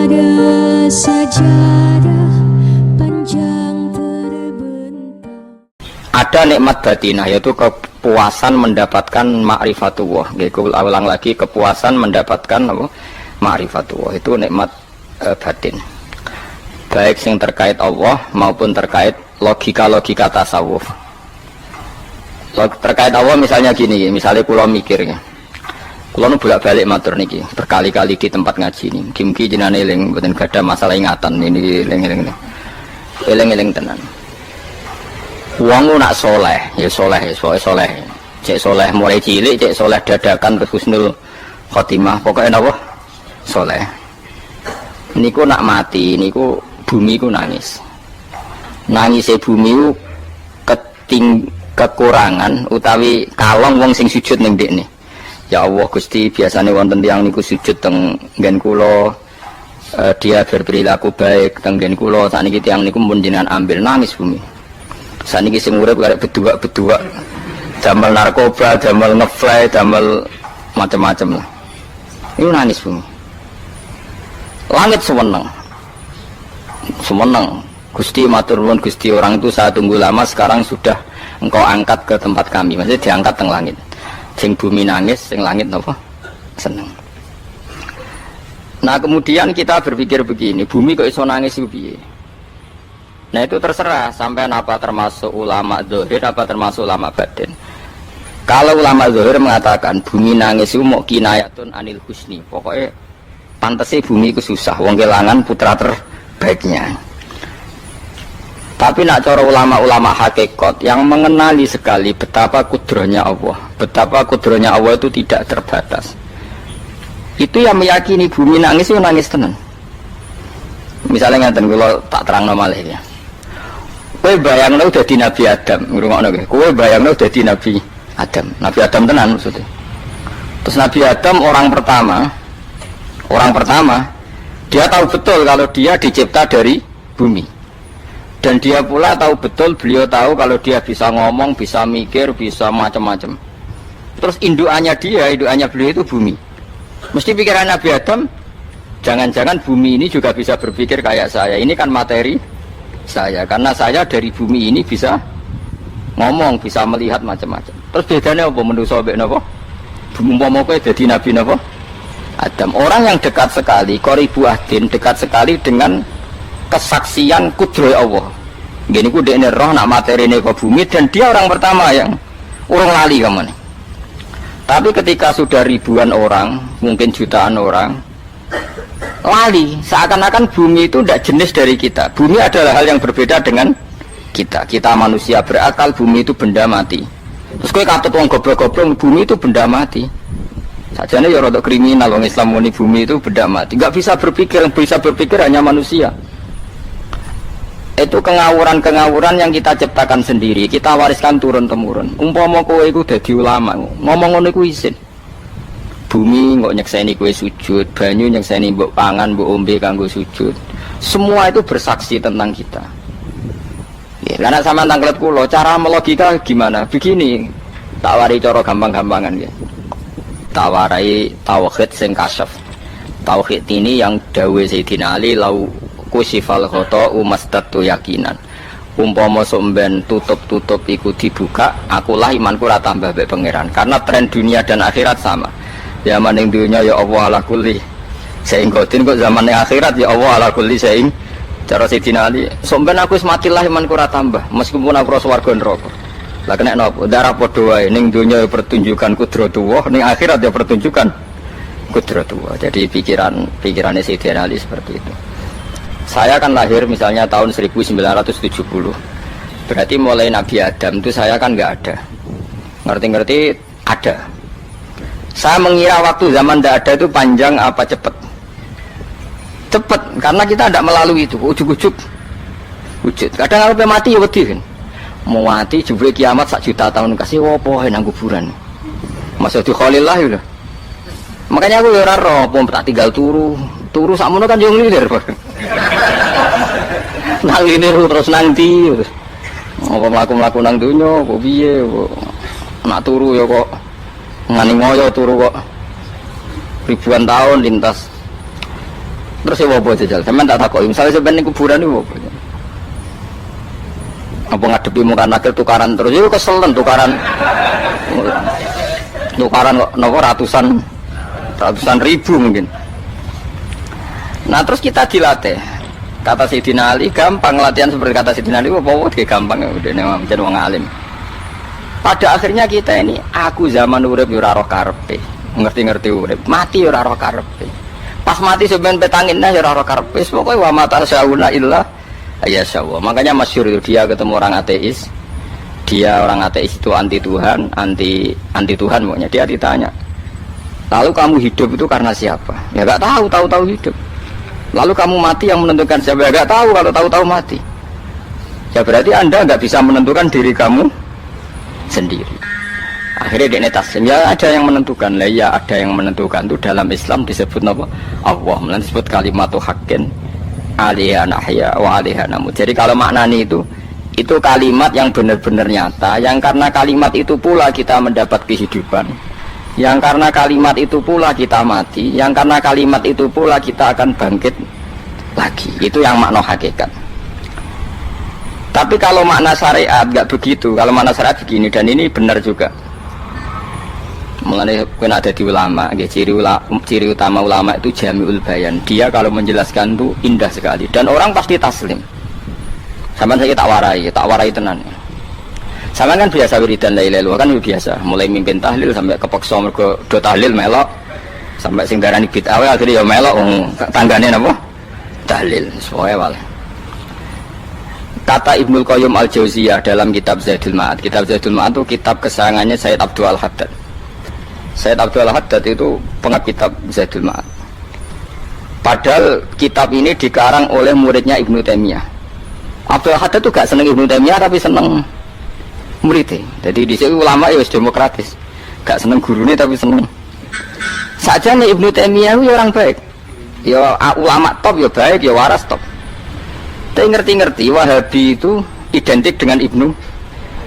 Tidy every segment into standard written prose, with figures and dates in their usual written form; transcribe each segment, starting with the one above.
ada sajadah panjang terbentang. Ada nikmat batinah, yaitu kepuasan mendapatkan ma'rifatullah. Aku ulang lagi, kepuasan mendapatkan apa? Ma'rifatullah. Itu nikmat batin. Baik yang terkait Allah maupun terkait logika-logika tasawuf. Terkait Allah misalnya gini, misalnya kulo mikir ya. Kulo nu bolak-balik matur niki, berkali-kali di tempat ngaji nih. Mugi-mugi jenengan eling mboten gadah masalah ingatan ini eling-eling. Eling-eling tenan. Wong nak soleh, ya soleh, soleh. Cek soleh mulai cilik, cek soleh dadakan terus husnul khotimah. Pokoknya napa? Soleh. Niku nak mati, niku bumi ku nangis. Nangisnya bumi ku kekurangan utawi kalong wong sing sujud ning ndekne. Ya Allah Gusti, biasanya wonten tiyang niku sujud teng nggen kula, dia berperilaku baik teng nggen kula, sakniki tiyang niku mun jenengan ambil nangis bumi. Sakniki sing urip karek bedua-bedua, damel narkoba, damel ngefly, damel macam-macam lah. Iku nangis bumi. Langit semeneng. Semeneng. Gusti matur nuwun Gusti, orang itu saya tunggu lama, sekarang sudah engkau angkat ke tempat kami. Maksudnya diangkat teng langit. Sing bumi nangis, sing langit napa? Seneng. Nah kemudian kita berpikir begini, bumi kok iso nangis iku piye? Nah itu terserah sampai apa termasuk ulama zahir apa termasuk ulama batin. Kalau ulama zahir mengatakan bumi nangis itu mau kinayatun anil husni, pokoknya pantese bumi itu susah, wong kelangan putra terbaiknya. Tapi nak cara ulama-ulama hakikat yang mengenali sekali betapa kudrohnya Allah, betapa kudrohnya Allah itu tidak terbatas. Itu yang meyakini bumi nangis itu nangis tenan. Misalnya ngeten kalau tak terang malih ya. Kowe bayangno dadi Nabi Adam, ngrungokno kowe. Kowe bayangno dadi Nabi Adam. Nabi Adam tenan maksudnya. Terus Nabi Adam orang pertama dia tahu betul kalau dia dicipta dari bumi. Dan dia pula tahu betul, beliau tahu kalau dia bisa ngomong, bisa mikir, bisa macam-macam. Terus indukannya beliau itu bumi. Mesti pikiran Nabi Adam, jangan-jangan bumi ini juga bisa berpikir kayak saya. Ini kan materi saya, karena saya dari bumi ini bisa ngomong, bisa melihat macam-macam. Terus bedanya apa menurut sobat napa? Umpama kowe dadi Nabi napa? Adam. Orang yang dekat sekali, qoribu ahdin, dekat sekali dengan kesaksian kudroh Allah. Gini ku dekne roh nak materi ini ke bumi, dan dia orang pertama yang urung lali kemana. Tapi ketika sudah ribuan orang, mungkin jutaan orang, lali, seakan-akan bumi itu tidak jenis dari kita. Bumi adalah hal yang berbeda dengan kita. Kita manusia berakal, bumi itu benda mati. Terus kowe katut wong goblok-goblok, bumi itu benda mati. Sajane ya rada kriminal wong Islam muni bumi itu benda mati. Enggak bisa berpikir, yang bisa berpikir hanya manusia. Itu kengawuran-kengawuran yang kita ciptakan sendiri, kita wariskan turun-temurun. Umpama kowe iku dadi ulama, ngomong ngono iku isin. Bumi kok nyekseni kowe sujud, banyu nyekseni mbok pangan, mbok ombe kanggo sujud. Semua itu bersaksi tentang kita. Ya, karena sama tanglet kula, cara melogika gimana? Begini, tak wari cara gampang-gampangan ya. Tak warai tauhid sing kasyaf. Tauhid ini yang dawuh Sayyidina Ali lau kusifal khoto'u mastatu yakinan. Umpama somben tutup-tutup iku dibuka, akulah imanku ora tambah mbek pangeran. Karena tren dunia dan akhirat sama. Zaman ning dunia ya Allah ala kulli saing godin, kok zaman ning akhirat ya Allah ala kulli saing. Cara Sayyidina Ali, somben aku wis mati lah imanku ora tambah, meskipun aku ora swarga neraka. Lah kena napa? Darah padha wae, ning dunia ya pertunjukan kudratullah, ning akhirat ya pertunjukan kudratullah. Jadi pikirannya Sayyidina Ali seperti itu. Saya kan lahir misalnya tahun 1970, berarti mulai Nabi Adam itu saya kan nggak ada, ngerti-ngerti ada. Saya mengira waktu zaman tidak ada itu panjang apa cepat? Cepat, karena kita tidak melalui itu, ujuk-ujuk wujud. Kadang kalau mati ya wedi kan, mau mati jebule kiamat 1 juta tahun kasih wopo nang kuburan. Masa di Khalillah ya. Makanya aku ya ora roh, tak tinggal turu sakmono kan yo nglilir. Nang ini terus nanti apa mlaku-mlaku nang donya kok piye kok nak turu ya kok ngani ngoyo turu kok ribuan tahun lintas. Terus ya apa jajal? Sampeyan tak takoki, misale sampeyan ning kuburan niku apa? Apa ngadepi muka nakil tukaran terus itu keselen tukaran kok nopo ratusan ribu mungkin. Nah terus kita dilatih. Kata Sayyidina Ali gampang latihan seperti kata Sayyidina Ali apa dia gampang udah menjadi wong alim. Pada akhirnya kita ini aku zaman urip yo ora roh karepe. Ngerti-ngerti urip, mati yo ora roh karepe. Pas mati sampean petanginna yo ora roh karepe. Pokoke wa mata sauna illa ya Allah. Makanya masyhur itu dia ketemu orang ateis. Dia orang ateis itu anti Tuhan, anti Tuhan pokoknya. Dia ditanya, lalu kamu hidup itu karena siapa? Ya gak tahu hidup. Lalu kamu mati yang menentukan siapa? Ya gak tahu, kalau tahu mati. Ya berarti Anda gak bisa menentukan diri kamu sendiri. Akhirnya dia taslim. Ya ada yang menentukan. Lah ya ada yang menentukan itu dalam Islam disebut apa? Allah. Disebut kalimatu haqqin alaiha nahya wa alaiha namut. Jadi kalau maknanya itu kalimat yang benar-benar nyata, yang karena kalimat itu pula kita mendapat kehidupan, yang karena kalimat itu pula kita mati, yang karena kalimat itu pula kita akan bangkit lagi. Itu yang makna hakikat. Tapi kalau makna syariat nggak begitu. Kalau makna syariat begini, dan ini benar juga. Mengenai kena ada di ulama, ciri utama ulama itu jami'ul bayan. Dia kalau menjelaskan itu indah sekali dan orang pasti taslim. Sampai saya tak warai tenan. Sampai kan biasa wiridan la ilaha illallah kan biasa, mulai mimpin tahlil sampai kepeksa mergo do tahlil melok, sampai sing darani bid'ah akhirnya ya melok tanggane napa? Tahlil. Soale wae. Kata Ibnul Qayyim Al-Jauziyah dalam kitab Zadul Ma'ad. Kitab Zadul Ma'ad itu kitab kesayangannya Sayyid Abdul Al-Haddad. Sayyid Abdul Al-Haddad itu pengarang kitab Zadul Ma'ad. Padahal kitab ini dikarang oleh muridnya Ibnu Taimiyah. Abdul Al-Haddad itu gak seneng Ibnu Taimiyah tapi seneng muridnya. Jadi di sini ulama ya demokratis. Gak seneng gurunya tapi seneng. Saja nih Ibnu Taimiyah itu orang baik. Ya ulama top ya baik, ya waras top. Tapi ngerti-ngerti Wahabi itu identik dengan Ibnu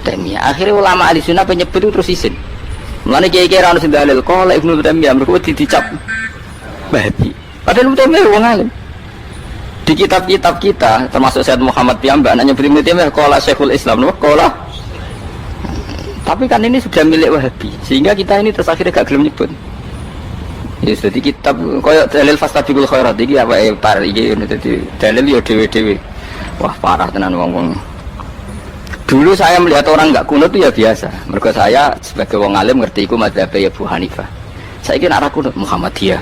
Taimiyah. Akhirnya ulama ahli sunnah penyebut itu terus isin. Mulane kiai-kiai ra ono sing dalil kok Ibnu Taimiyah mergo dicap Wahabi. Padahal Ibnu Taimiyah wong alim. Di kitab-kitab kita termasuk Sayyid Muhammad piyambak anaknya Ibnu Taimiyah qala Syekhul Islam no qala. Tapi kan ini sudah milik Wahabi sehingga kita ini terus akhirnya gak gelem nyebut. Ya jadi kitab koyo dalil fastabiqul khairat iki apa par iki dadi dalil yo dhewe-dhewe. Wah parah tenan wong-wong. Dulu saya melihat orang nggak kunut itu ya biasa. Mergo saya sebagai wong alim ngerti iku mazhab ya Abu Hanifah. Saya kira arah kunut Muhammadiyah.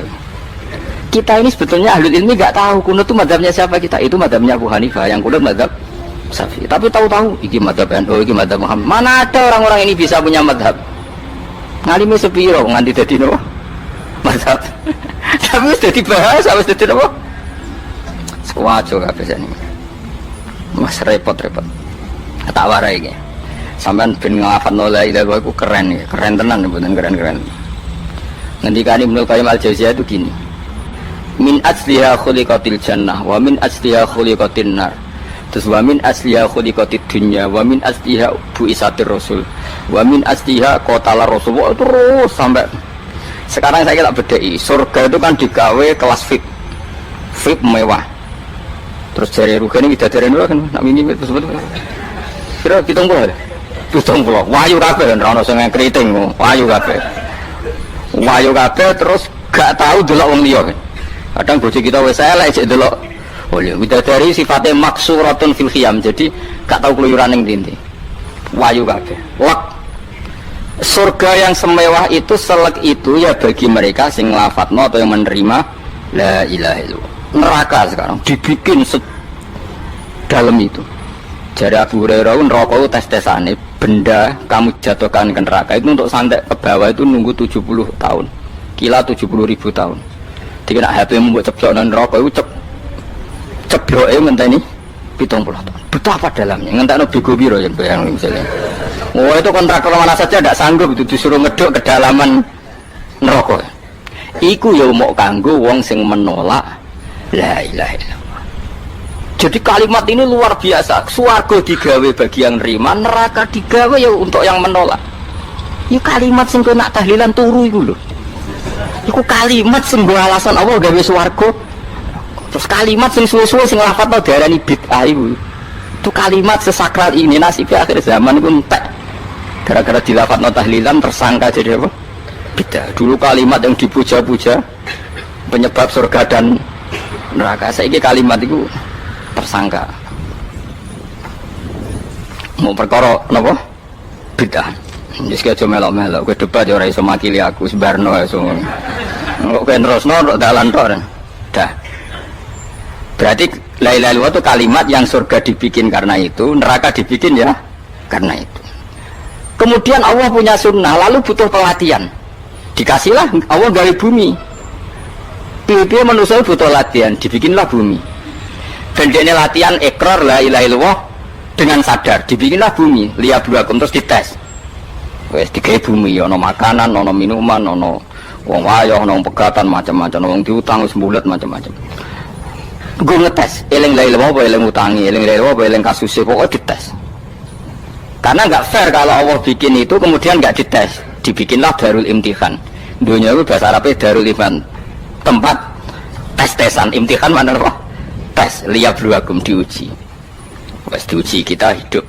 Kita ini sebetulnya ahli ilmi nggak tahu kunut itu mazhabnya siapa kita. Itu mazhabnya Abu Hanifah, yang kunut mazhab Syafi'i. Tapi tahu-tahu iki mazhab NU, iki mazhab Muhammad. Mana ada orang-orang ini bisa punya mazhab? Ngalime sepiro nganti dadi no mazhab. Tapi sudah dibahas, harus dadi apa? Sewajo kabeh jane. Mas repot-repot. Tak warai iki. Sampeyan ben nglafadzno la ilaha illallah iku keren ya, keren tenan mboten keren-keren. Ngendikane Ibnu Qayyim Al-Jauziyah itu gini. Min asliha khuliqatil jannah wa min asliha khuliqatin nar. Terus wa min asliha khuliqatid dunya wa min asliha bu'isatir rasul wa min asliha qatala rasul. Terus sampai sekarang saya tak bedai. Surga itu kan digawe kelas VIP mewah. Terus jari rugane widadari dulu kan nak mini betul-betul. Kira 70. 70. Wahyu kabeh ora ono sing kriting, wahyu kabeh. Wahyu kabeh terus gak tahu delok wong liya. Kadang bojo kita wis elek sik delok. Oh ya widadari sifatnya maksuratun fil khiyam. Jadi gak tahu keluyuran ning ndi. Wahyu kabeh. Lek surga yang semewah itu selek itu ya bagi mereka sing nglafatno atau yang menerima la ilaha illallah. Neraka sekarang dibikin dalam itu. Jadi Abu Hurairah neraka itu tes-tesane benda kamu jatuhkan ke neraka itu untuk santai ke bawah itu nunggu 70 tahun. Kila 70.000 tahun. Jadi nak HP membuat ceblok neraka itu cebloknya ngenteni 70 tahun. Betapa dalamnya ngentekno bego piro ya bayang misalnya. Oh itu kontrak mana saja tidak sanggup itu disuruh ngeduk kedalaman neraka. Iku ya mau kanggo wong sing menolak la ilaha illallah. Jadi kalimat ini luar biasa. Swarga digawe bagi yang nerima, neraka digawe ya untuk yang menolak. Ini kalimat sing nak tahlilan turu iku lho. Iku kalimat sing nggo alasan Allah gawe swarga. Terus kalimat sing suwe-suwe sing lafadzno diarani bid'ah iku. Itu kalimat sesakral ini nasibnya akhir zaman itu entek. Gara-gara dilafadzno tahlilan tersangka jadi apa? Bid'ah. Dulu kalimat yang dipuja-puja penyebab surga dan neraka. Saiki kalimat itu tersangka. Mau perkara napa? Bid'ah. Wis aja melok-melok, kowe debat ya ora iso makili aku sebarno iso. Kok kowe terusno dalan tok. Dah. Berarti la ilaha illallah itu kalimat yang surga dibikin karena itu, neraka dibikin ya karena itu. Kemudian Allah punya sunnah, lalu butuh pelatihan. Dikasihlah Allah gawe bumi. Piye manusia butuh latihan, dibikinlah bumi. Dan dia latihan ikrar la ilaha illallah dengan sadar, dibikinlah bumi, liyabluwakum terus dites. Wes digawe bumi, ono makanan, ono minuman, ono wong wayah, ono pegatan macam-macam, wong diutang wis mbulet macam-macam. Gue ngetes, eling la ilaha apa eling utangi, eling la ilaha apa eling kasusnya, pokoknya dites. Karena nggak fair kalau Allah bikin itu kemudian nggak dites, dibikinlah darul imtihan. Dunia itu bahasa Arabnya darul imtihan, tempat tes-tesan. Imtihan mana apa? Tes, liyabluwakum, diuji. Wes diuji kita hidup.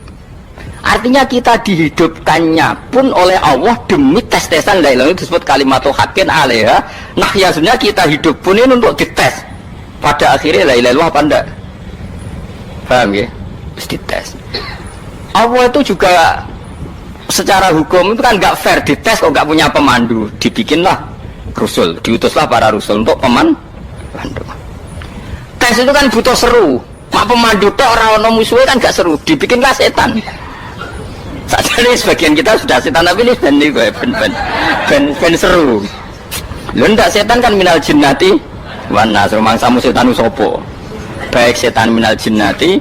Artinya kita dihidupkannya pun oleh Allah demi tes-tesan la ilaha, itu disebut kalimatul haqqin alaiha. Nah ya sebenarnya kita hidup pun ini untuk dites. Pada akhirnya la ilaha illallah apa enggak? Paham ya? Terus dites. Allah itu juga secara hukum itu kan nggak fair, dites kok nggak punya pemandu, dibikinlah Rasul, diutuslah para Rasul untuk pemandu. Tes itu kan butuh seru, mak pemandu tok orang musuhnya kan nggak seru, dibikinlah setan. Saat ini sebagian kita sudah setan tapi ini ben seru. Lo ndak setan kan minal jinnati wana rumangsamu setan usopo. Baik setan minal jinnati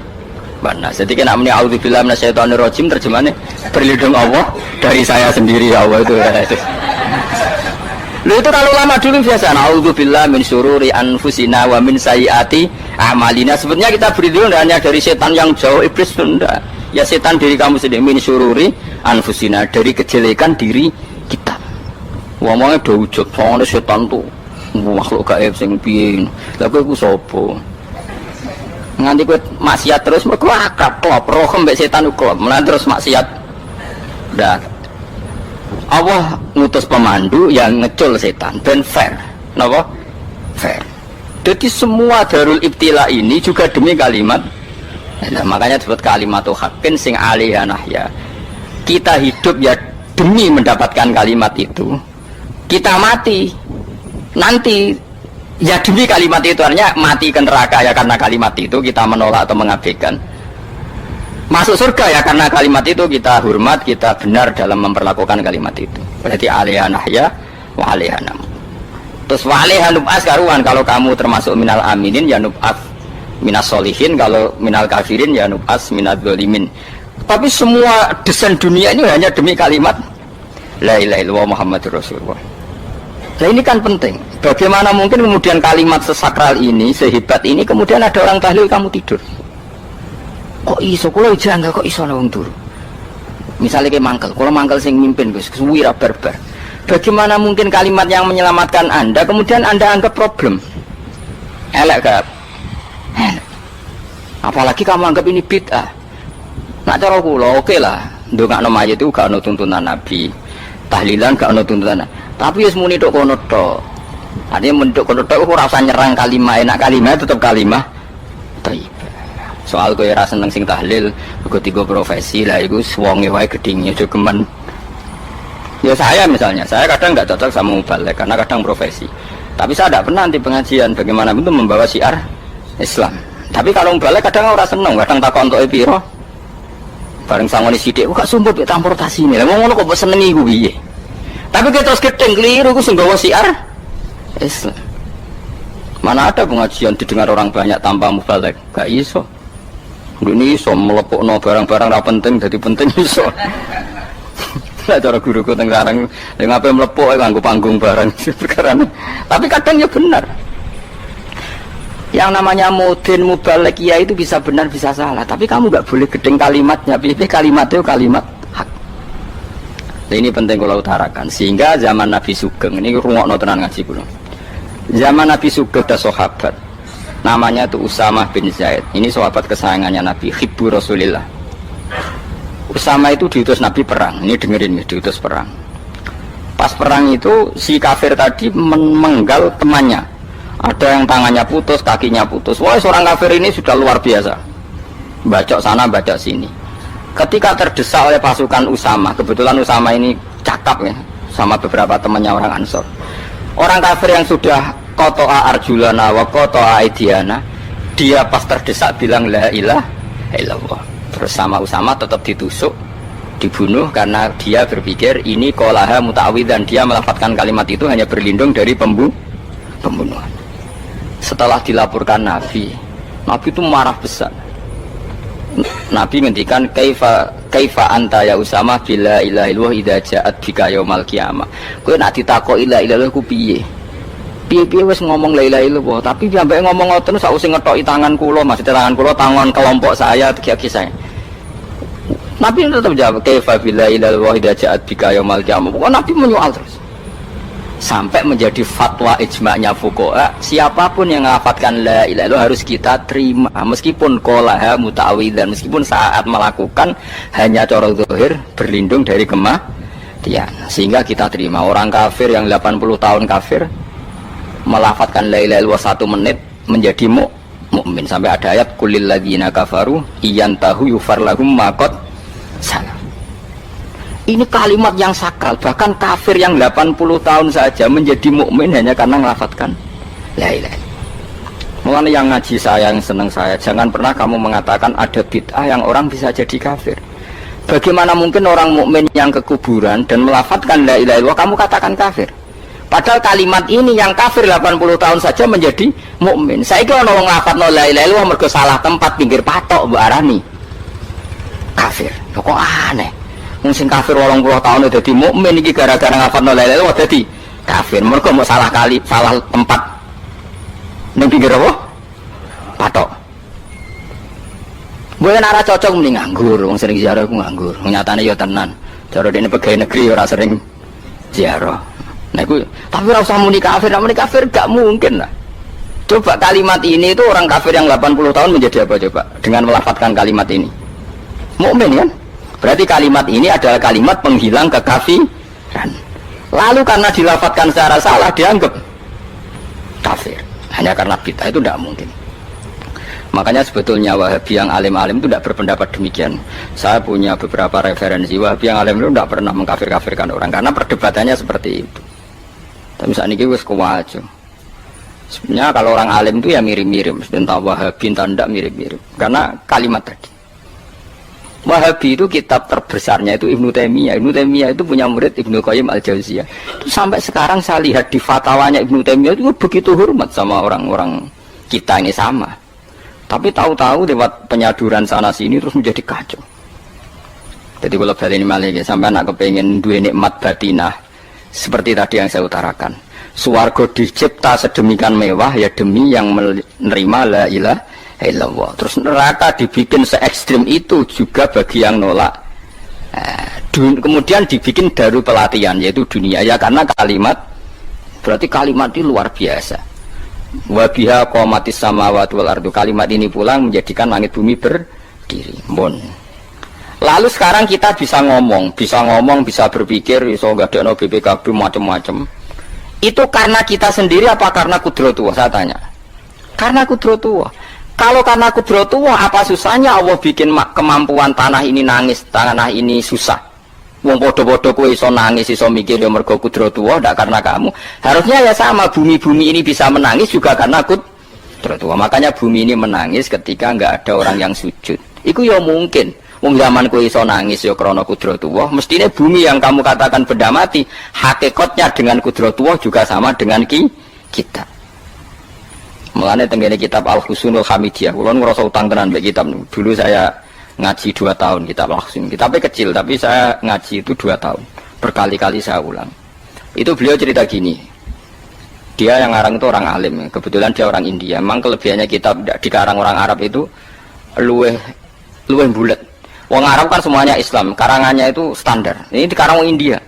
wana. Jadi kan amni auzubillahi minasyaitonir rajim, terjemahannya berlindung Allah dari saya sendiri ya Allah itu. Lu itu kalau lama dulu biasa auzubillahi min syururi anfusina wa min sayyiati a'malina. Sebenarnya kita berlindung hanya dari setan yang jauh, iblis enggak. Ya setan diri kamu sendiri, min syururi anfusina, dari kejelekan diri kita. Ngomongnya do ujug, soalnya setan tuh makhluk gaib sing piye. Lah kowe iku sapa? Nganti kowe maksiat terus mergo akrab klop, roh mbek setan klop, mulai terus maksiat. Dah. Allah ngutus pemandu yang ngecul setan ben fair. Napa? Fair. Jadi semua darul ibtila ini juga demi kalimat. Nah, makanya disebut kalimatul haqqin sing alaiha nahya. Kita hidup ya demi mendapatkan kalimat itu. Kita mati nanti ya demi kalimat itu, artinya mati ke neraka ya karena kalimat itu kita menolak atau mengabaikan. Masuk surga ya karena kalimat itu kita hormat, kita benar dalam memperlakukan kalimat itu. Berarti alaiha nahya wa alaiha nam. Terus wa alaiha nub'as karuan, kalau kamu termasuk minal aminin ya nub'as minas solihin, kalau minal kafirin ya nub'as minal zolimin. Tapi semua desain dunia ini hanya demi kalimat la ilaha illallah Muhammadur Rasulullah. Nah ini kan penting. Bagaimana mungkin kemudian kalimat sesakral ini, sehebat ini, kemudian ada orang tahlil kamu tidur? Kok iso? Kalau janggal kok iso nawang turu? Misalnya kayak mangkel, kalau mangkel sing mimpin Gus, wira barbar. Bagaimana mungkin kalimat yang menyelamatkan Anda kemudian Anda anggap problem? Elek gak? Apalagi kamu anggap ini bid'ah. Nak cara kula oke lah. Ndongakno mayit itu gak ono tuntunan Nabi. Tahlilan gak ono tuntunan. Tapi wis muni tok kono tok. Artinya menduk kono tok ora usah nyerang kalimat, enak kalimat tetap kalimat thayyibah. Soal kowe ora seneng sing tahlil, uga tiga profesi lah iku wonge wae gedhinge aja gemen. Ya saya misalnya, saya kadang enggak cocok sama mubalek karena kadang profesi. Tapi saya tidak pernah nanti pengajian bagaimana itu membawa syiar Islam. Tapi kalau mubalek kadang ora seneng, kadang takon entuk piro. Bareng sangone sithik kok gak sumput mek transportasi ini. Lah ngono kok mbok senengi ku piye? Tapi kita terus gedeng keliru, itu sungguh siar Islam. Mana ada pengajian didengar orang banyak tanpa mubalek? Gak iso. Ini iso melepukno barang-barang ra penting jadi penting iso. Lah cara guruku teng Karang, nek ngapain melepuk nganggo panggung barang perkara. Tapi kadang ya benar. Yang namanya mudin mubalek ya itu bisa benar bisa salah. Tapi kamu gak boleh gedeng kalimatnya. Pilih kalimat itu kalimat. Ini penting kalau utarakan, sehingga zaman Nabi Sugeng ini rungokno tenan ngaji kula. Zaman Nabi Sugeng ada sahabat. Namanya itu Usamah bin Zaid. Ini sahabat kesayangannya Nabi, hibbu Rasulillah. Usama itu diutus Nabi perang. Ini dengerin ya, diutus perang. Pas perang itu si kafir tadi menggal temannya. Ada yang tangannya putus, kakinya putus. Wah, seorang kafir ini sudah luar biasa. Bacok sana, bacok sini. Ketika terdesak oleh pasukan Usama, kebetulan Usama ini cakap ya, sama beberapa temannya orang Ansor. Orang kafir yang sudah qata'a arjulana wa qata'a aidiana, dia pas terdesak bilang la ilaha illallah. Terus sama Usama tetap ditusuk, dibunuh karena dia berpikir ini qolaha muta'awwidzan, dia melafadzkan kalimat itu hanya berlindung dari pembunuhan. Setelah dilaporkan Nabi itu marah besar. Nabi ngendikan kaifa anta ya Usama bila ilaha illallah idza ja'at bika yaumal qiyamah. Kowe nek ditakoki la ilaha illallah ku piye? Piye-piye wis ngomong la ilaha illallah, tapi sampai ngomong ngoten sakwise ngetoki tangan kula, maksudnya tangan kula tangan kelompok saya, kiai saya. Nabi tetap jawab kaifa bila ilaha illallah idza ja'at bika yaumal qiyamah. Pokoknya Nabi menyoal terus. Sampai menjadi fatwa ijma'nya fuqaha, siapapun yang melafadzkan la ilaha illallah harus kita terima meskipun qolaha muta'awwidzan, meskipun saat melakukan hanya cara zahir berlindung dari kematian, sehingga kita terima. Orang kafir yang 80 tahun kafir melafadzkan la ilaha illallah 1 menit menjadi mukmin. Sampai ada ayat kulil ladzina kafaru iyantahu yufar lahum ma qad salam. Ini kalimat yang sakral, bahkan kafir yang 80 tahun saja menjadi mukmin hanya karena melafadzkan la ilaha illallah. Mulanya yang ngaji saya, yang senang saya, jangan pernah kamu mengatakan ada bid'ah yang orang bisa jadi kafir. Bagaimana mungkin orang mukmin yang ke kuburan dan melafadzkan la ilaha illallah kamu katakan kafir? Padahal kalimat ini yang kafir 80 tahun saja menjadi mukmin. Saiki ana wong nglafadzno la ilaha illallah mergo salah tempat pinggir patok mbok arani kafir. Lho kok aneh. Sing kafir 80 tahun dadi mukmin iki gara-gara ngafalno la ilaha illallah dadi kafir. Mergo mau salah kali, salah tempat ning pinggir apa? Patok. Mboten ora cocok muni nganggur, wong sering ziarah ku nganggur. Nyatane ya tenan. Cara dene pegawai negeri ora sering ziarah. Nah iku tapi ora usah muni kafir, muni kafir gak mungkin lah. Coba kalimat ini itu orang kafir yang 80 tahun menjadi apa coba dengan melafadzkan kalimat ini? Mukmin kan? Berarti kalimat ini adalah kalimat penghilang kekafiran. Lalu karena dilafadzkan secara salah dianggap kafir. Hanya karena bid'ah itu tidak mungkin. Makanya sebetulnya Wahabi yang alim-alim itu tidak berpendapat demikian. Saya punya beberapa referensi Wahabi yang alim itu tidak pernah mengkafir-kafirkan orang karena perdebatannya seperti itu. Tapi saat ini wis kuwajo. Sebenarnya kalau orang alim itu ya mirip-mirip, entah Wahabi entah tidak mirip-mirip. Karena kalimat tadi. Wahabi itu kitab terbesarnya itu Ibnu Taimiyah. Ibnu Taimiyah itu punya murid Ibnu Qayyim Al-Jauziyah. Itu sampai sekarang saya lihat di fatwanya Ibnu Taimiyah itu begitu hormat sama orang-orang kita ini sama. Tapi tahu-tahu lewat penyaduran sana sini terus menjadi kacau. Jadi kalau balik ini malah sampai anak kepengen dua nikmat batinah seperti tadi yang saya utarakan. Swarga dicipta sedemikian mewah ya demi yang menerima la ilaha illallah. Terus neraka dibikin se ekstrim itu juga bagi yang nolak. Kemudian dibikin daru pelatihan yaitu dunia ya karena kalimat berarti kalimat itu luar biasa. Wa biha qamatis samawati wal ardu. Kalimat ini pulang menjadikan langit bumi berdiri. Bon. Lalu sekarang kita bisa ngomong, bisa berpikir, bisa ngadekno BPKB macam-macam. Itu karena kita sendiri apa karena kudratullah? Saya tanya. Karena kudratullah. Kalau karena kudratullah, apa susahnya Allah bikin kemampuan tanah ini nangis, tanah ini susah. Wong podo-podo kowe iso nangis, iso mikir ya mergo kudratullah, ndak karena kamu. Harusnya ya sama, bumi-bumi ini bisa menangis juga karena kudratullah. Makanya bumi ini menangis ketika enggak ada orang yang sujud. Iku ya mungkin. Wong zaman kowe iso nangis ya krana kudratullah, mestine bumi yang kamu katakan benda mati, hakikatnya dengan kudratullah juga sama dengan kita. Mulane tenggene kitab Al-Husunul Hamidiyah, kula ngrasa utang tenan mbek kitab niku. Dulu saya ngaji 2 tahun kitab Al-Husun. Kitabnya kecil tapi saya ngaji itu 2 tahun. Berkali-kali saya ulang. Itu beliau cerita gini. Dia yang ngarang itu orang alim, kebetulan dia orang India. Memang kelebihannya kitab dikarang orang Arab itu luweh bulet. Wong Arab kan semuanya Islam, karangannya itu standar. Ini dikarang orang India.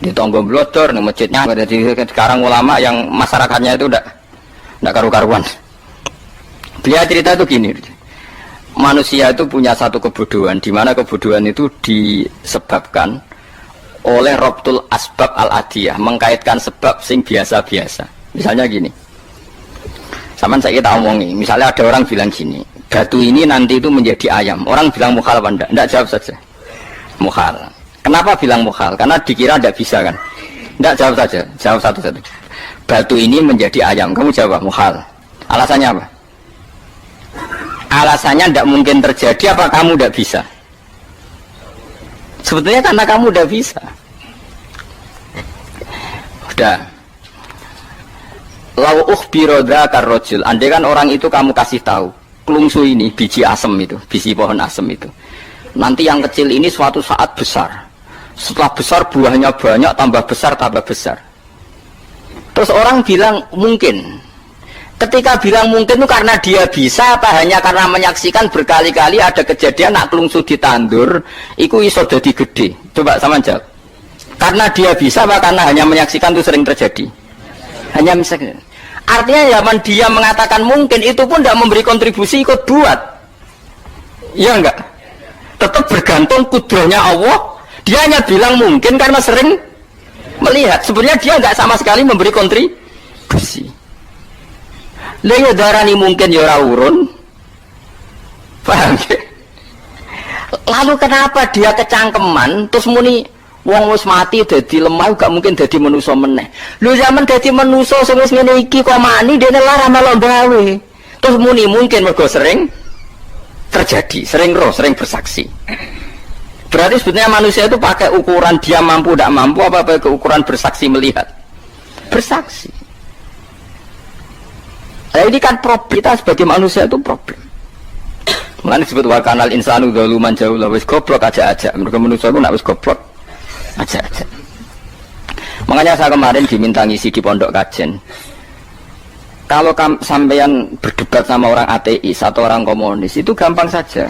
Di tonggo blodor, di masjidnya, di karang ulama yang masyarakatnya itu enggak karu-karuan. Beliau cerita itu gini, manusia itu punya satu kebodohan, di mana kebodohan itu disebabkan oleh robtul asbab al-adiyah, mengkaitkan sebab sing biasa-biasa. Misalnya gini, sama saya kita omongi, misalnya ada orang bilang gini, batu ini nanti itu menjadi ayam. Orang bilang mukhal apa enggak? Enggak, jawab saja. Mukhal. Kenapa bilang mukhal? Karena dikira enggak bisa kan? Enggak, jawab saja. Jawab satu-satu. Batu ini menjadi ayam. Kamu jawab mukhal. Alasannya apa? Alasannya enggak mungkin terjadi, apa kamu enggak bisa? Sebetulnya karena kamu enggak bisa. Udah. Lau ukhbiro dzakar rajul. Andai kan orang itu kamu kasih tahu, kelungsu ini biji asem itu, biji pohon asem itu. Nanti yang kecil ini suatu saat besar. Setelah besar buahnya banyak, tambah besar, tambah besar. Terus orang bilang mungkin. Ketika bilang mungkin itu karena dia bisa, apa hanya karena menyaksikan berkali-kali ada kejadian nak kelungsu ditandur, iku iso dadi gede. Coba sama jawab. Karena dia bisa, apa karena hanya menyaksikan itu sering terjadi? Hanya misalnya. Artinya zaman dia mengatakan mungkin itu pun tidak memberi kontribusi ikut buat. Iya enggak? Tetap bergantung kudrahnya Allah. Dia hanya bilang mungkin karena sering melihat. Sebenarnya dia enggak sama sekali memberi kontribusi. Lha darani mungkin ya ora urun. Paham ya? Lalu kenapa dia kecangkeman terus muni wong wis mati dadi lemah gak mungkin dadi manusa meneh. Lho zaman dadi manusa sing wis ngene iki kok mani dene lara melok gawe. Terus muni mungkin mergo sering terjadi, sering roh, sering bersaksi. Berarti sebetulnya manusia itu pakai ukuran dia mampu tidak mampu apa pakai ukuran bersaksi melihat. Bersaksi. Nah, ini kan problem kita sebagai manusia itu problem. Mulane disebut wa kanal insanu dzaluman jahula wis goblok aja-aja. Mergo manusia itu nak wis goblok aja-aja. Makanya saya kemarin diminta ngisi di pondok kajen. Kalau sampeyan berdebat sama orang ateis atau orang komunis itu gampang saja.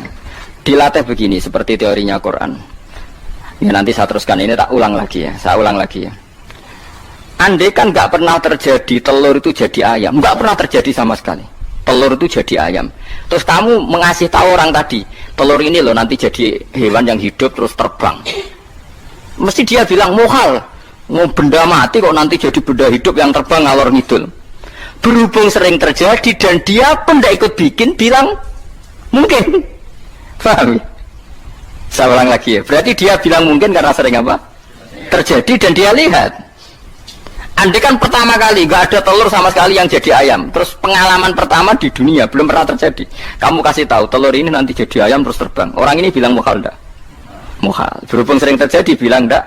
Dilatih begini seperti teorinya Quran. Ya nanti saya teruskan ini tak ulang lagi ya. Saya ulang lagi ya. Andai kan nggak pernah terjadi telur itu jadi ayam, nggak pernah terjadi sama sekali. Telur itu jadi ayam. Terus kamu mengasih tahu orang tadi, telur ini loh nanti jadi hewan yang hidup terus terbang. Mesti dia bilang mukhal, mau benda mati kok nanti jadi benda hidup yang terbang ngalor ngidul. Berhubung sering terjadi dan dia pun tidak ikut bikin, bilang mungkin. Paham? Saya ulang lagi ya. Berarti dia bilang mungkin karena sering apa? Terjadi dan dia lihat. Andai kan pertama kali nggak ada telur sama sekali yang jadi ayam, terus pengalaman pertama di dunia belum pernah terjadi. Kamu kasih tahu telur ini nanti jadi ayam terus terbang. Orang ini bilang mukhal enggak? Mukhal. Berhubung sering terjadi bilang enggak?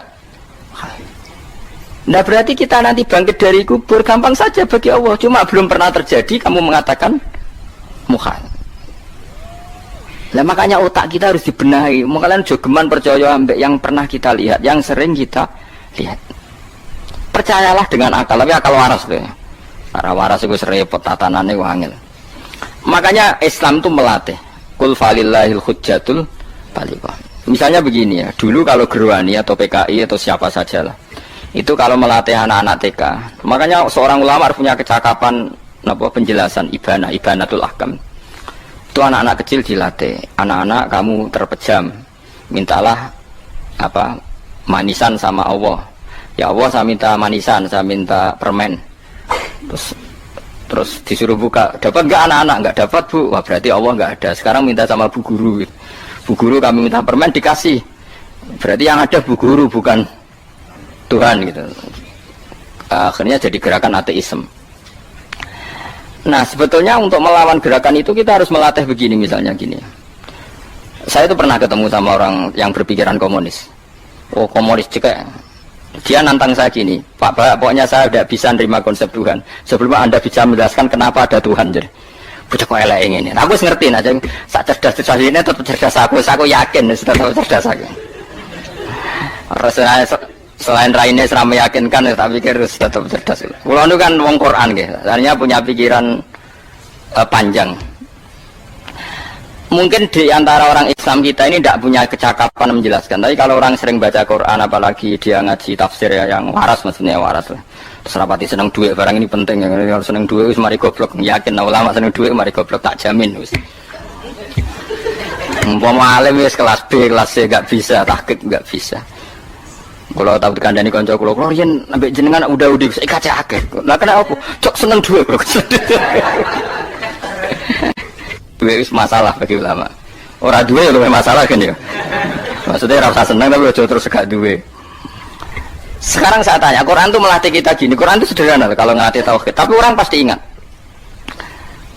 Nah berarti kita nanti bangkit dari kubur gampang saja bagi Allah. Cuma belum pernah terjadi kamu mengatakan mukhal. Nah makanya otak kita harus dibenahi. Makanya jogeman percaya ambek yang pernah kita lihat, yang sering kita lihat. Percayalah dengan akal, tapi akal waras tuh ya. Para waras itu serempet tatanannya wangil. Makanya Islam itu melatih. Qul falillahil hujjatul balighah. Misalnya begini ya, dulu kalau Gerwani atau PKI atau siapa saja lah, itu kalau melatih anak-anak TK, makanya seorang ulama harus punya kecakapan penjelasan ibanatul ahkam. Itu anak-anak kecil dilatih, anak-anak kamu terpejam, mintalah manisan sama Allah. Ya Allah saya minta manisan, saya minta permen. Terus disuruh buka, dapat nggak anak-anak? Nggak dapat bu, wah berarti Allah nggak ada. Sekarang minta sama bu guru. Bu guru kami minta permen dikasih. Berarti yang ada bu guru bukan Tuhan gitu. Akhirnya jadi gerakan ateisme. Nah sebetulnya untuk melawan gerakan itu kita harus melatih begini misalnya gini. Saya itu pernah ketemu sama orang yang berpikiran komunis. Oh komunis cekek. Dia nantang saya gini, Pak, pokoknya saya tidak bisa menerima konsep Tuhan sebelum Anda bisa menjelaskan kenapa ada Tuhan. Jadi, bocah kok elek ini. Nah, aku ngerti aja, sak cerdas ini tetap cerdas aku yakin tetap cerdas aku. Selain lainnya selama meyakinkan, tapi harus tetap cerdas. Kulo itu kan wong Quran gitu, artinya punya pikiran panjang. mungkin di antara orang Islam kita ini tidak punya kecakapan menjelaskan. Tapi kalau orang sering baca Quran, apalagi dia ngaji tafsir ya, yang waras, maksudnya waras lah. Terus rapati seneng duit, barang ini penting. Kalau seneng duit, mari goblok. Yakin ulama seneng duit, mari goblok, tak jamin. Umpama alim wis kelas B, kelas C gak bisa, tahqiq gak bisa. Kalau tahu dikandani kanca kula, kula yen ambek jenengan udah saya kaca akeh. Lah kena apa? Cok seneng duit, bro. Duit wis masalah bagi ulama. Ora duwe luwih masalah kan ya. Maksudnya ora usah seneng tapi aja terus gak duwe. Sekarang saya tanya, Quran itu melatih kita gini. Quran itu sederhana kalau ngelatih tauhid, tapi orang pasti ingat.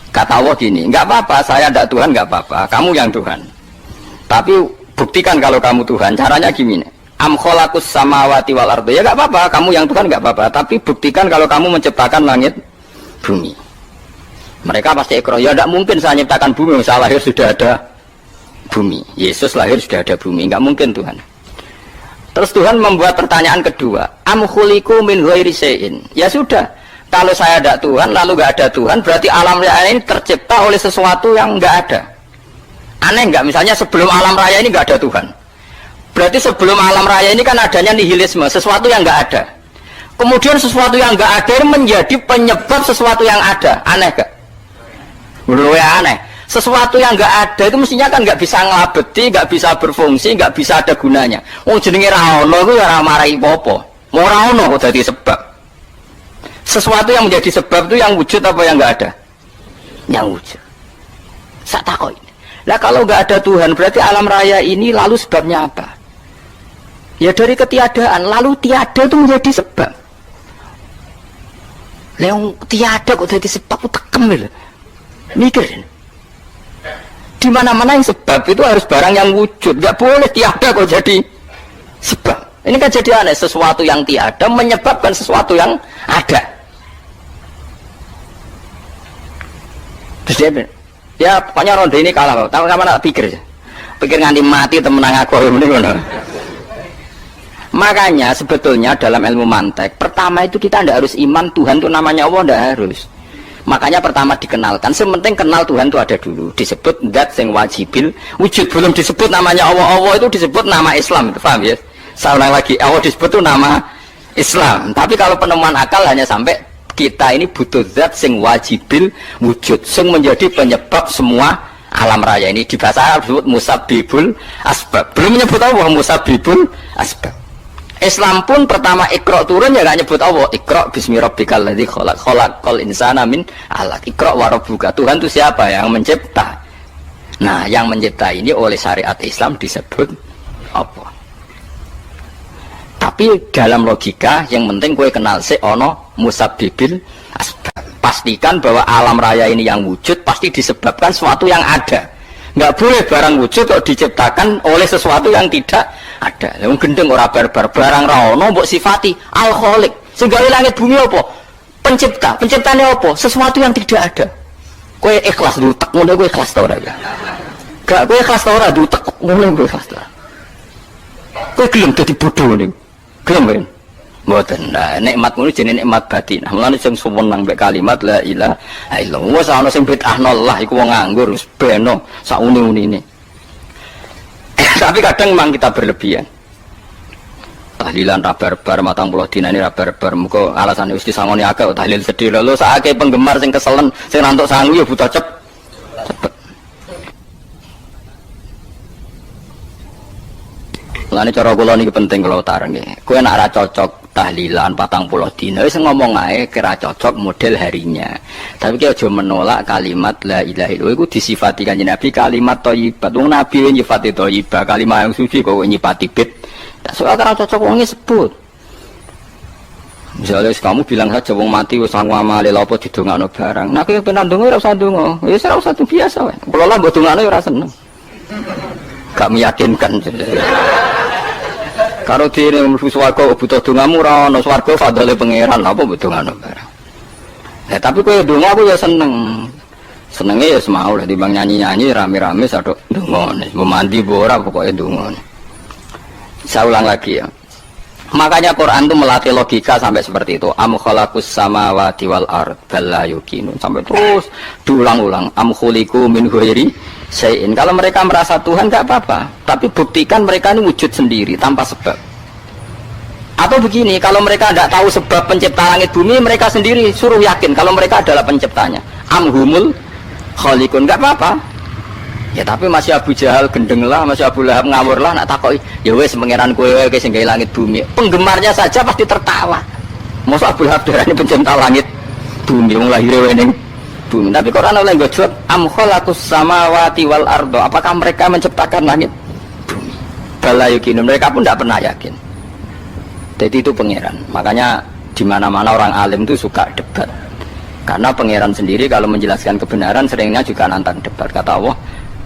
Kata Allah gini, enggak apa-apa, saya ada Tuhan enggak apa-apa, kamu yang Tuhan. Tapi buktikan kalau kamu Tuhan. Caranya gini. Am khalaqus samawati wal ardi. Ya enggak apa-apa, kamu yang Tuhan enggak apa-apa, tapi buktikan kalau kamu menciptakan langit bumi. Mereka pasti ikrar, ya enggak mungkin saya menciptakan bumi, saya lahir sudah ada bumi. Yesus lahir sudah ada bumi, enggak mungkin Tuhan. Terus Tuhan membuat pertanyaan kedua, am khuliqu min ghairi syai'in. Ya sudah, kalau saya ada Tuhan lalu enggak ada Tuhan, berarti alam raya ini tercipta oleh sesuatu yang enggak ada. Aneh enggak? Misalnya sebelum alam raya ini enggak ada Tuhan. Berarti sebelum alam raya ini kan adanya nihilisme, sesuatu yang enggak ada. Kemudian sesuatu yang enggak ada menjadi penyebab sesuatu yang ada. Aneh enggak? Menurut saya aneh. Sesuatu yang enggak ada itu mestinya kan enggak bisa ngelabeti, enggak bisa berfungsi, enggak bisa ada gunanya. Wong jenenge ra ono iku ya ora marai apa-apa. Mau ora ono kok dadi sebab. Sesuatu yang menjadi sebab itu yang wujud apa yang enggak ada? Yang wujud. Sak takoi. Lah kalau enggak ada Tuhan berarti alam raya ini lalu sebabnya apa? Ya dari ketiadaan, lalu tiada itu menjadi sebab. Leong tiada kok jadi sebab tekem lho. Mikir. Di mana-mana yang sebab itu harus barang yang wujud, nggak boleh tiada kok jadi sebab. Ini kan jadi aneh, sesuatu yang tiada menyebabkan sesuatu yang ada. Terus dia, ya pokoknya ronde ini kalah, tahu kapan tak pikir nganti mati temenang aku ini mana. Makanya sebetulnya dalam ilmu mantek, pertama itu kita tidak harus iman Tuhan itu namanya Allah, tidak harus. Makanya pertama dikenalkan, sementing kenal Tuhan itu ada dulu. Disebut zat sing wajibil wujud, belum disebut namanya Allah. Allah itu disebut nama Islam, itu paham ya? Saya ulang lagi, Allah disebut itu nama Islam. Tapi kalau penemuan akal hanya sampai kita ini butuh zat sing wajibil wujud, sing menjadi penyebab semua alam raya ini. Di bahasa Arab disebut musabbibul asbab. Belum menyebut Allah musabbibul asbab. Islam pun pertama Iqra turun ya gak nyebut Allah. Iqra bismi rabbikal ladzi khalaq, khalaqal insana min 'alaq. Iqra wa rabbuka. Tuhan itu siapa? Yang mencipta. Nah, yang mencipta ini oleh syariat Islam disebut apa? Tapi dalam logika yang penting kowe kenal sik ana musabbibil asbab. Pastikan bahwa alam raya ini yang wujud pasti disebabkan sesuatu yang ada. Nggak boleh barang wujud kok diciptakan oleh sesuatu yang tidak ada. Yang gendeng ora barbar barang ra ono mbok sifati al khaliq. Sing gawe langit bumi apa? Pencipta. Penciptane apa? Sesuatu yang tidak ada. Kowe ikhlas dutek ngono kowe ikhlas ta ora ya? Gak kowe ikhlas ta ora dutek ngono kowe ikhlas ta. Kowe gelem dadi bodho niku. Gelem ben. Mboten. Nah, nikmat ngono jenenge nikmat batin. Mulane sing suwenang mek kalimat la ilaha illallah. Wes ana sing bid'ahnallah iku wong nganggur wis beno sak uni-unine. Tapi kadang memang kita berlebihan. Tahlilan rabar-bar matang puluh dina ini rabar-bar muga alasane wis disangoni akeh tahlil sedih lho sakake penggemar sing keselen sing rantuk sangu ya butuh cepet. Lane cara kula niki penting kula utar nggih. Kowe nek ora cocok tahlilan 40 dina wis ngomong ae kira cocok model harinya. Tapi ki aja menolak kalimat la ilaha illallah iku disifati kanjeng Nabi kalimat thayyibat. Wong Nabi nyifati thayyibah, kalimat yang suci kok nyifati bid. Soal ora cocok wong sebut. Misalnya kamu bilang saja wong mati wis sangu amale lha apa didongakno barang. Nek kowe pengen ndonga ora usah ndonga. Wis ora usah biasa wae. Kula lah mbok dongakno ora seneng. Gak meyakinkan. Karo dene mlebu swarga butuh dongamu ora ana swarga fadhole pangeran apa butuh ngono barang. Nah, tapi kowe donga aku ya seneng. Senenge ya semau lah timbang nyanyi-nyanyi rame-rame sadok donga. Mau mandi apa ora pokoke donga. Saya ulang lagi ya. Makanya Quran itu melatih logika sampai seperti itu. Am khalaqus samawati wal ard bal la yuqinun sampai terus diulang-ulang. Am khuliqu min ghairi syai'in. Kalau mereka merasa Tuhan nggak apa-apa, tapi buktikan mereka ini wujud sendiri tanpa sebab. Atau begini, kalau mereka tidak tahu sebab pencipta langit bumi, mereka sendiri suruh yakin kalau mereka adalah penciptanya. Amhumul khaliqun, nggak apa-apa. Ya tapi masih Abu Jahal gendeng lah, masih Abu Lahab ngawur lah, nak takoi. Ya wes pangeran kowe wae sing gawe langit bumi. Penggemarnya saja pasti tertawa. Masa Abu Lahab darane pencipta langit bumi, wong lahir wae ning bumi. Tapi Quran oleh nggo jawab am khalaqus samawati wal ardo. Apakah mereka menciptakan langit bumi? Bala yakin, mereka pun tidak pernah yakin. Jadi itu pangeran. Makanya di mana-mana orang alim itu suka debat. Karena pangeran sendiri kalau menjelaskan kebenaran seringnya juga nantang debat. Kata Allah,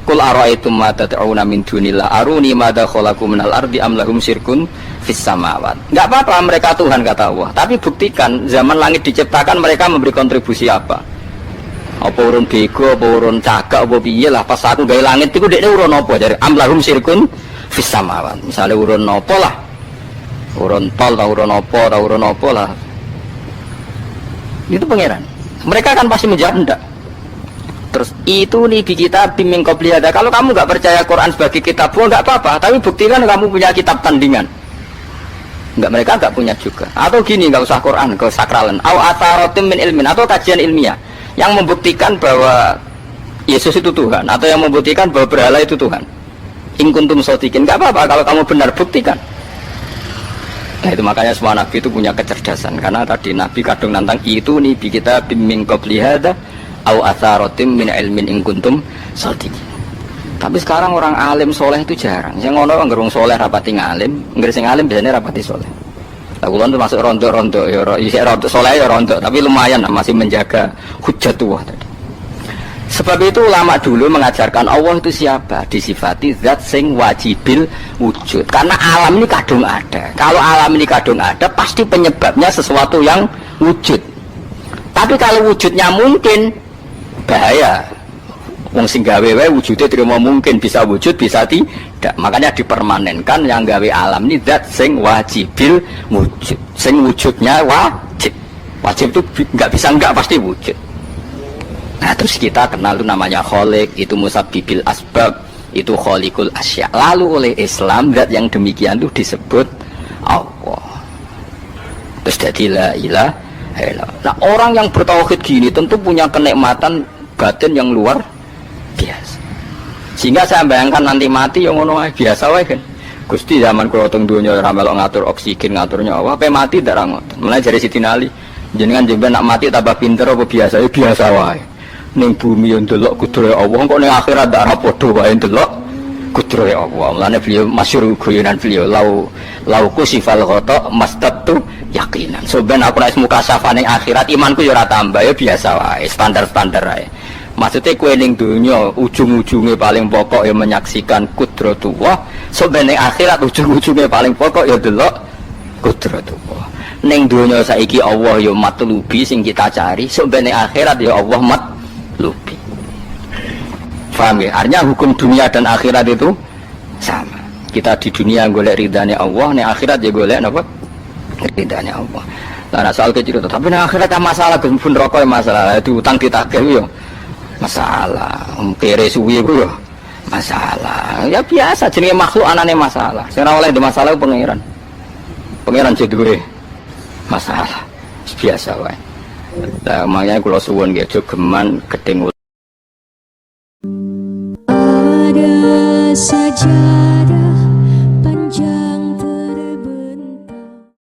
"Qul ara'aytum ma tad'una min dunillah aruni madza khalaqu minal ardi am lahum syirkun fis samawat." Enggak apa-apa mereka Tuhan kata Allah, tapi buktikan zaman langit diciptakan mereka memberi kontribusi apa? Apa urun bego, apa urun cagak, apa piye lah pas aku gawe langit iku dekne urun apa dari am lahum syirkun fis samawat. Misale urun apa lah? Urun tol, urun apa lah. Itu pangeran. Mereka kan pasti menjawab enggak. Terus itu nih di kitab bimbing qobliyada. Kalau kamu nggak percaya Quran sebagai kitab, nggak apa-apa. Tapi buktikan kamu punya kitab tandingan. Enggak, mereka nggak punya juga. Atau gini, nggak usah Quran, nggak usah sakralan. Au atharotim min ilmin, atau kajian ilmiah yang membuktikan bahwa Yesus itu Tuhan, atau yang membuktikan bahwa berhala itu Tuhan. In kuntum shodiqin, nggak apa-apa kalau kamu benar, buktikan. Nah itu makanya semua nabi itu punya kecerdasan, karena tadi nabi kadung nantang itu nih di kitab bimbing qobliyada au atharotim min ilmin in kuntum shodiqin. Tapi sekarang orang alim soleh itu jarang. Yang ngono ngerung soleh rapati ngalim, ngersing alim biasanya rapati soleh. Aku itu masuk rontok-rontok ya, rontok soleh ya rontok, tapi lumayan masih menjaga hujjatullah tadi. Sebab itu ulama dulu mengajarkan Allah itu siapa? Disifati zat sing wajibil wujud. Karena alam ini kadung ada. Kalau alam ini kadung ada, pasti penyebabnya sesuatu yang wujud. Tapi kalau wujudnya mungkin, bahaya. Wong sing gawe wae wujudnya terima mungkin, bisa wujud, bisa tidak. Makanya dipermanenkan yang gawe alam ini zat sing wajibil wujud. Sing wujudnya wajib. Wajib itu nggak bisa nggak, pasti wujud. Nah terus kita kenal itu namanya khaliq, itu musabbibil asbab, itu khaliqul asya. Lalu oleh Islam zat yang demikian itu disebut Allah. Terus jadi la ilaha illallah. Nah orang yang bertauhid gini tentu punya kenikmatan batin yang luar biasa. Sehingga saya bayangkan nanti mati yang ngono biasa wae kan. Gusti zaman kula teng donya ora melok ngatur oksigen, ngatur nyawa, pe mati ndak ra ngoten. Mulai dari Siti Ali, jenengan jemben nak mati tambah pinter apa biasa? Ya biasa wae. Ning bumi yo ndelok kudrohe Allah, kok ning akhirat ndak ra padha wae ndelok kudrohe Allah. Mulane beliau masyhur guyonan beliau lau kusifal ghata mastatu yakinan. So ben aku nek muka safa ning akhirat imanku yo ora tambah, ya biasa wae, standar-standar wae. Maksudnya kue ning dunia ujung-ujungnya paling pokok ya menyaksikan kudratullah. So ning akhirat ujung-ujungnya paling pokok ya delok kudratullah. Ning dunia saiki Allah ya matlubi sing kita cari. So ning akhirat ya Allah matlubi. Paham ya? Artinya hukum dunia dan akhirat itu sama. Kita di dunia golek ridhanya Allah, ning akhirat ya golek napa? Ridhanya Allah. Nah soal kecil itu, tapi ning akhirat kan masalah pun rokok masalah itu utang ditagih yo. Masalah, kere suwi itu masalah. Ya biasa, jenenge makhluk anane masalah. Sing ora oleh ndek masalah pangeran. Pangeran jedure masalah. Biasa wae. Lah makanya kula suwun nggih aja geman gedeng